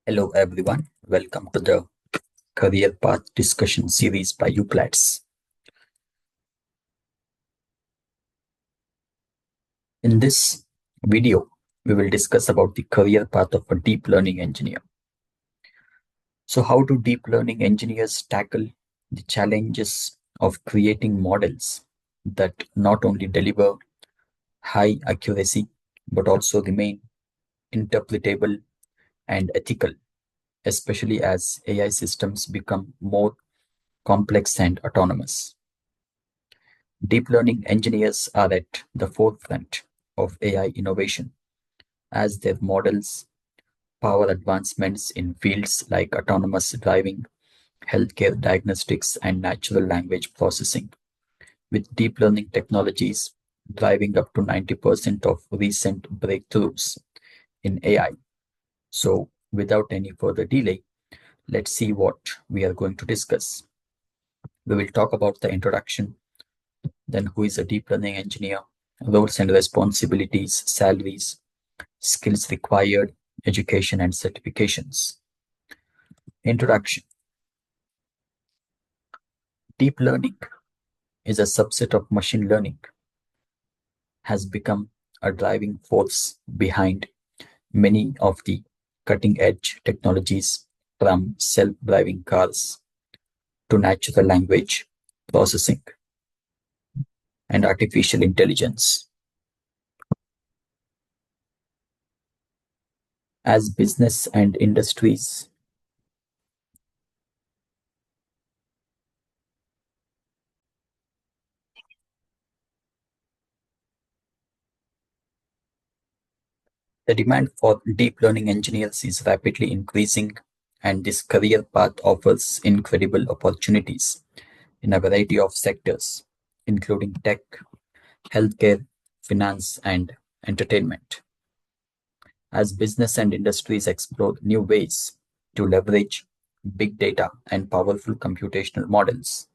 Hello everyone, welcome to the Career Path Discussion Series by Uplatz. In this video, we will discuss about the career path of a deep learning engineer. So how do deep learning engineers tackle the challenges of creating models that not only deliver high accuracy but also remain interpretable and ethical, especially as AI systems become more complex and autonomous? Deep learning engineers are at the forefront of AI innovation as their models power advancements in fields like autonomous driving, healthcare diagnostics, and natural language processing, with deep learning technologies driving up to 90% of recent breakthroughs in AI. So, without any further delay, let's see what we are going to discuss. We will talk about the introduction, then who is a deep learning engineer, roles and responsibilities, salaries, skills required, education and certifications. Introduction. Deep learning is a subset of machine learning, has become a driving force behind many of the cutting edge technologies from self driving cars to natural language processing and artificial intelligence. As business and industries The demand for deep learning engineers is rapidly increasing, and this career path offers incredible opportunities in a variety of sectors, including tech, healthcare, finance, and entertainment. As business and industries explore new ways to leverage big data and powerful computational models,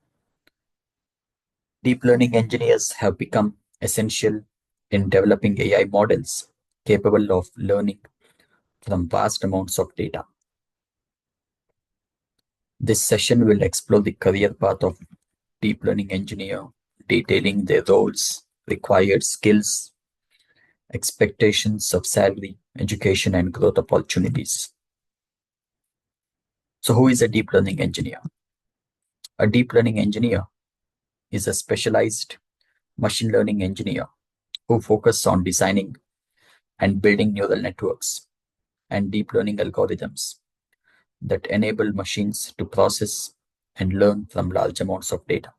deep learning engineers have become essential in developing AI models capable of learning from vast amounts of data. This session will explore the career path of deep learning engineer, detailing their roles, required skills, expectations of salary, education, and growth opportunities. So, who is a deep learning engineer? A deep learning engineer is a specialized machine learning engineer who focuses on designing and building neural networks and deep learning algorithms that enable machines to process and learn from large amounts of data.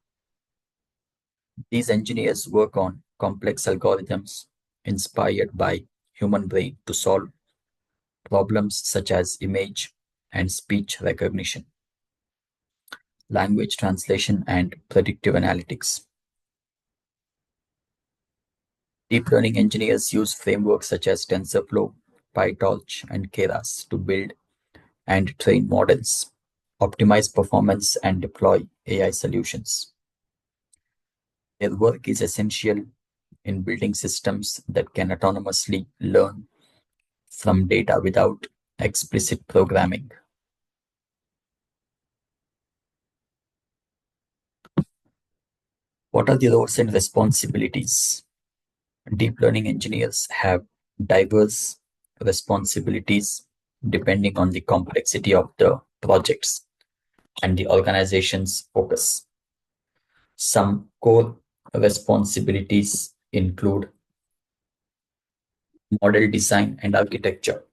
These engineers work on complex algorithms inspired by human brain to solve problems such as image and speech recognition, language translation, and predictive analytics. Deep learning engineers use frameworks such as TensorFlow, PyTorch, and Keras to build and train models, optimize performance, and deploy AI solutions. Their work is essential in building systems that can autonomously learn from data without explicit programming. What are the roles and responsibilities? Deep learning engineers have diverse responsibilities depending on the complexity of the projects and the organization's focus. Some core responsibilities include model design and architecture,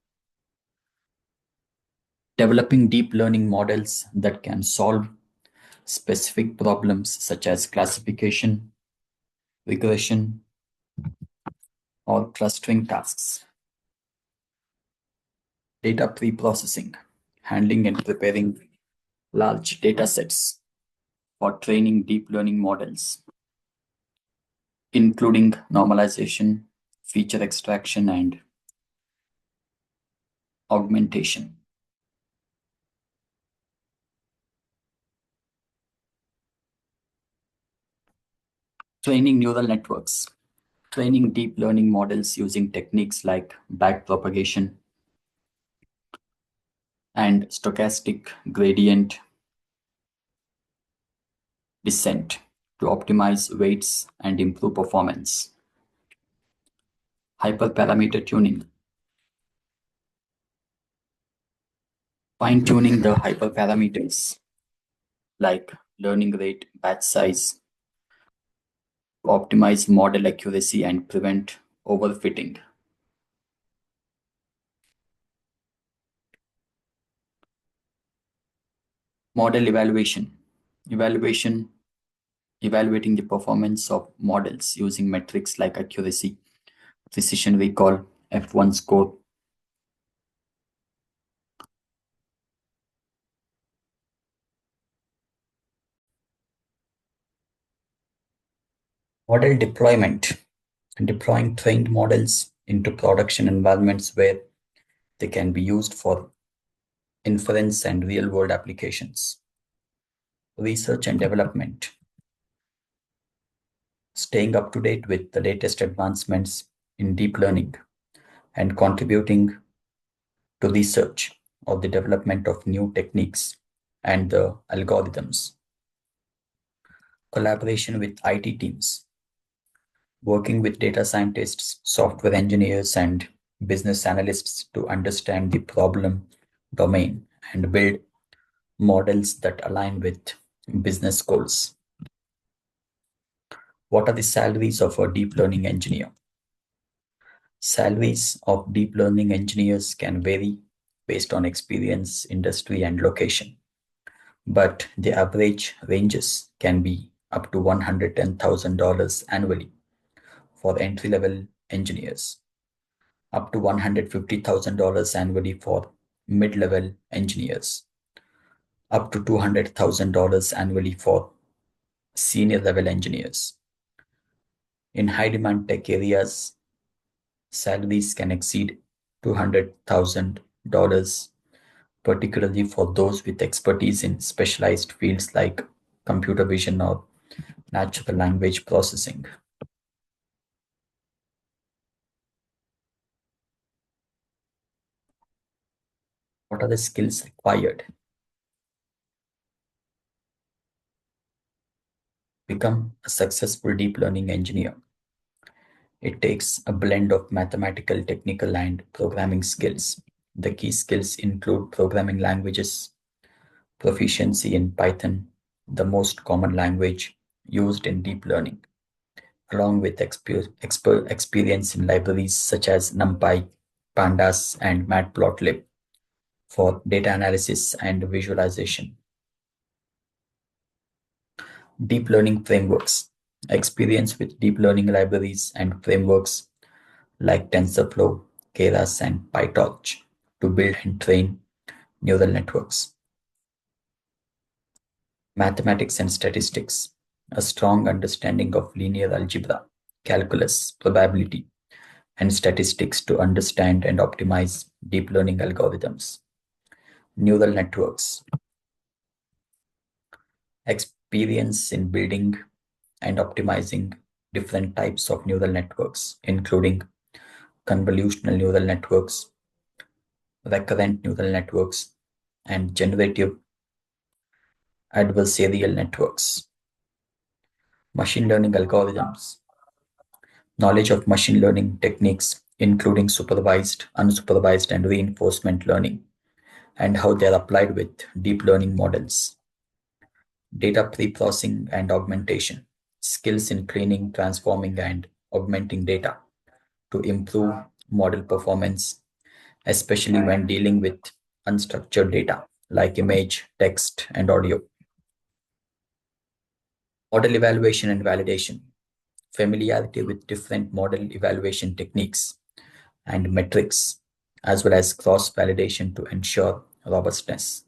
developing deep learning models that can solve specific problems such as classification, regression, or clustering tasks. Data pre-processing, handling and preparing large data sets for training deep learning models, including normalization, feature extraction, and augmentation. Training neural networks, training deep learning models using techniques like backpropagation, and stochastic gradient descent to optimize weights and improve performance. Hyperparameter tuning, fine tuning the hyperparameters like learning rate, batch size to optimize model accuracy and prevent overfitting. Model evaluation, evaluation evaluating the performance of models using metrics like accuracy, precision recall, F1 score. Model deployment, deploying trained models into production environments where they can be used for inference and real world applications. Research and development, staying up to date with the latest advancements in deep learning and contributing to research or the development of new techniques and the algorithms. Collaboration with IT teams, working with data scientists, software engineers, and business analysts to understand the problem domain and build models that align with business goals. What are the salaries of a deep learning engineer? Salaries of deep learning engineers can vary based on experience, industry, and location, but the average ranges can be up to $110,000 annually for entry level engineers, up to $150,000 annually for mid level engineers, up to $200,000 annually for senior level engineers. In high demand tech areas, salaries can exceed $200,000, particularly for those with expertise in specialized fields like computer vision or natural language processing. What are the skills required? Become a successful deep learning engineer. It takes a blend of mathematical, technical, and programming skills. The key skills include programming languages, proficiency in Python, the most common language used in deep learning, along with experience in libraries such as NumPy, Pandas, and Matplotlib for data analysis and visualization. Deep learning frameworks. Experience with deep learning libraries and frameworks like TensorFlow, Keras, and PyTorch to build and train neural networks. Mathematics and statistics. A strong understanding of linear algebra, calculus, probability, and statistics to understand and optimize deep learning algorithms. Neural networks. Experience in building and optimizing different types of neural networks, including convolutional neural networks, recurrent neural networks, and generative adversarial networks. Machine learning algorithms, knowledge of machine learning techniques, including supervised, unsupervised, and reinforcement learning, and how they are applied with deep learning models. Data pre-processing and augmentation, skills in cleaning, transforming, and augmenting data to improve model performance, especially when dealing with unstructured data like image, text, and audio. Model evaluation and validation, familiarity with different model evaluation techniques and metrics, as well as cross-validation to ensure robustness.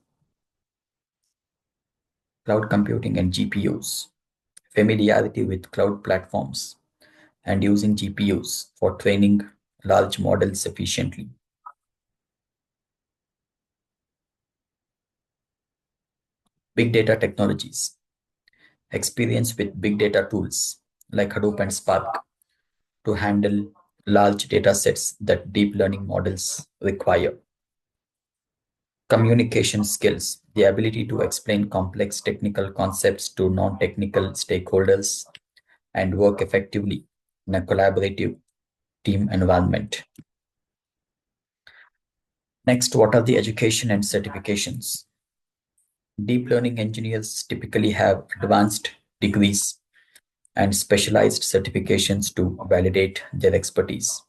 Cloud computing and GPUs, familiarity with cloud platforms and using GPUs for training large models efficiently. Big data technologies, experience with big data tools like Hadoop and Spark to handle large data sets that deep learning models require. Communication skills, the ability to explain complex technical concepts to non-technical stakeholders and work effectively in a collaborative team environment. Next, what are the education and certifications? Deep learning engineers typically have advanced degrees and specialized certifications to validate their expertise.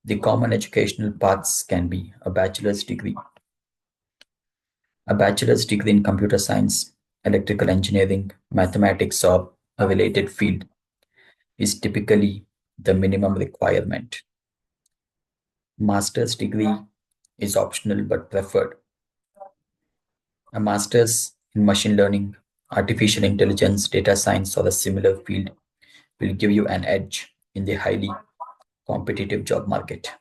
The common educational paths can be a bachelor's degree in computer science, electrical engineering, mathematics, or a related field is typically the minimum requirement. Master's degree is optional but preferred. A master's in machine learning, artificial intelligence, data science, or a similar field will give you an edge in the highly competitive job market.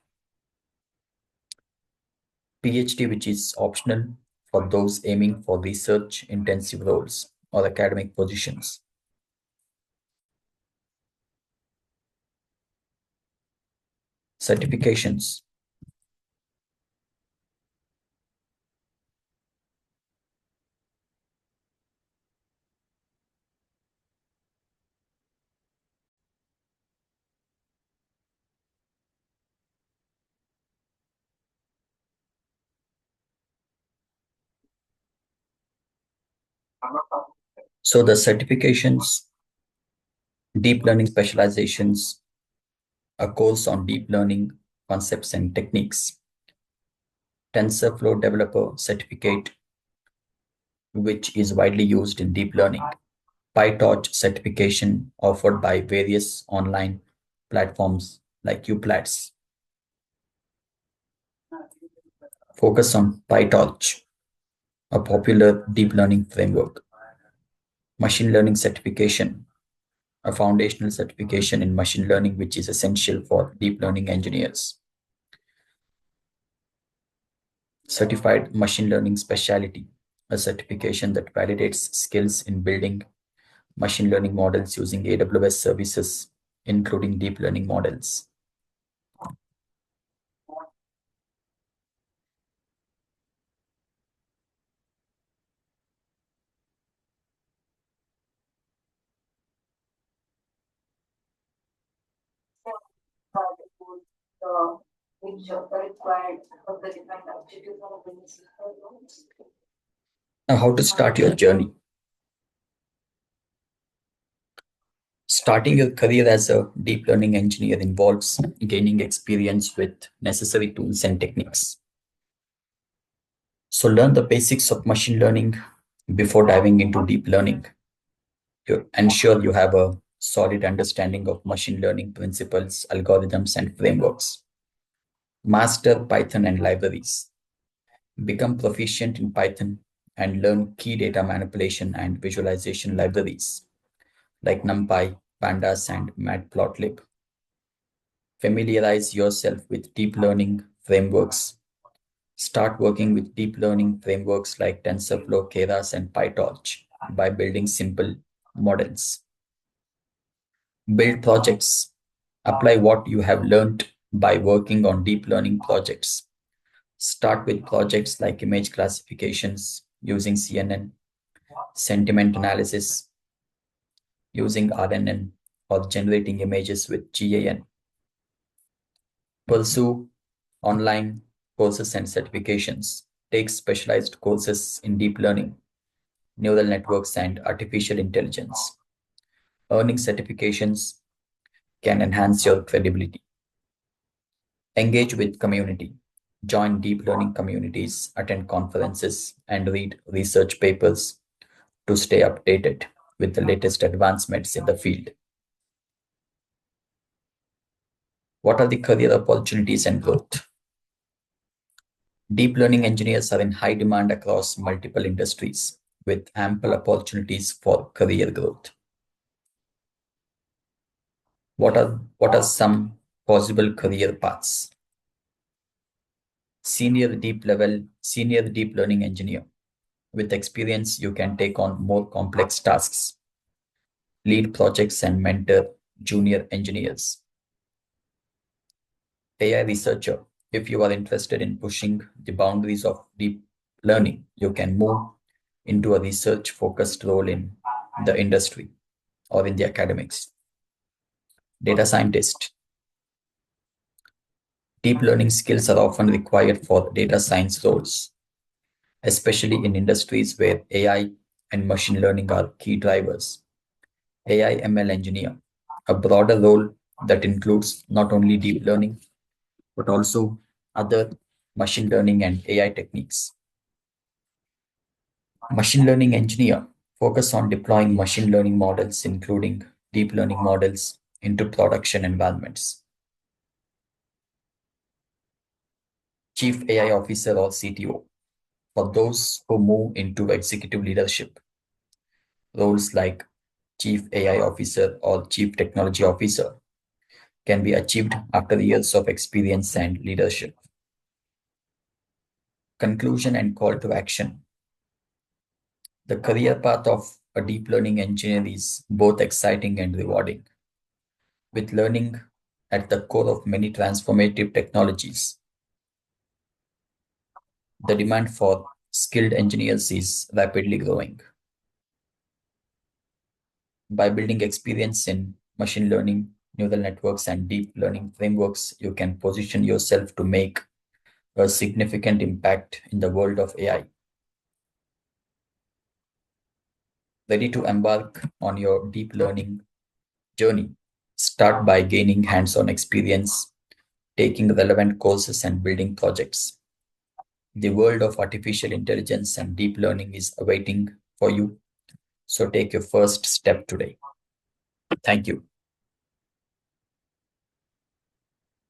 PhD, which is optional for those aiming for research intensive roles or academic positions. Certifications. So the certifications, deep learning specializations, a course on deep learning concepts and techniques, TensorFlow developer certificate, which is widely used in deep learning, PyTorch certification offered by various online platforms like Uplatz. Focus on PyTorch, a popular deep learning framework. Machine learning certification, a foundational certification in machine learning which is essential for deep learning engineers. Certified machine learning specialty, a certification that validates skills in building machine learning models using AWS services, including deep learning models. Now, how to start your journey? Starting your career as a deep learning engineer involves gaining experience with necessary tools and techniques. So, learn the basics of machine learning before diving into deep learning. To ensure you have a solid understanding of machine learning principles, algorithms, and frameworks. Master Python and libraries. Become proficient in Python and learn key data manipulation and visualization libraries like NumPy, Pandas, and Matplotlib. Familiarize yourself with deep learning frameworks. Start working with deep learning frameworks like TensorFlow, Keras, and PyTorch by building simple models. Build projects. Apply what you have learned by working on deep learning projects. Start with projects like image classifications using CNN, sentiment analysis using RNN, or generating images with GAN. Pursue online courses and certifications. Take specialized courses in deep learning, neural networks, and artificial intelligence. Earning certifications can enhance your credibility. Engage with community. Join deep learning communities, attend conferences, and read research papers to stay updated with the latest advancements in the field. What are the career opportunities and growth? Deep learning engineers are in high demand across multiple industries with ample opportunities for career growth. What are some possible career paths? Senior deep learning engineer. With experience, you can take on more complex tasks, lead projects, and mentor junior engineers. AI researcher. If you are interested in pushing the boundaries of deep learning, you can move into a research focused role in the industry or in the academics. Data scientist. Deep learning skills are often required for data science roles, especially in industries where AI and machine learning are key drivers. AI ML engineer, a broader role that includes not only deep learning but also other machine learning and AI techniques. Machine learning engineer focus on deploying machine learning models, including deep learning models, into production environments. Chief AI officer or CTO, for those who move into executive leadership, roles like chief AI officer or chief technology officer can be achieved after years of experience and leadership. Conclusion and call to action. The career path of a deep learning engineer is both exciting and rewarding. With learning at the core of many transformative technologies, the demand for skilled engineers is rapidly growing. By building experience in machine learning, neural networks, and deep learning frameworks, you can position yourself to make a significant impact in the world of AI. Ready to embark on your deep learning journey? Start by gaining hands on experience, taking relevant courses, and building projects. The world of artificial intelligence and deep learning is awaiting for you, so take your first step today. Thank you.